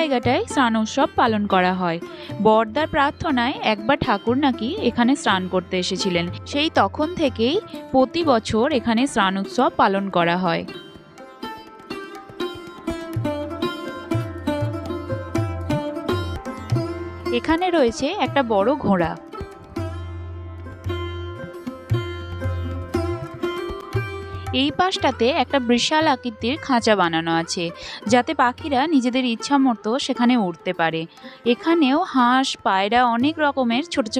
জায়গাটায় স্নান উৎসব পালন করা হয়। বড়দার প্রার্থনায় একবার ঠাকুর নাকি এখানে স্নান করতে এসেছিলেন। সেই তখন থেকেই প্রতি বছর এখানে স্নান উৎসব পালন করা হয়। এখানে রয়েছে একটা বড় ঘোড়া। এই পাশটাতে একটা বিশাল আকৃতির খাঁচা বানানো আছে, যাতে পাখিরা নিজেদের ইচ্ছা মতো সেখানে উঠতে পারে। এখানেও হাঁস, পায়রা, অনেক রকমের ছোট ছোট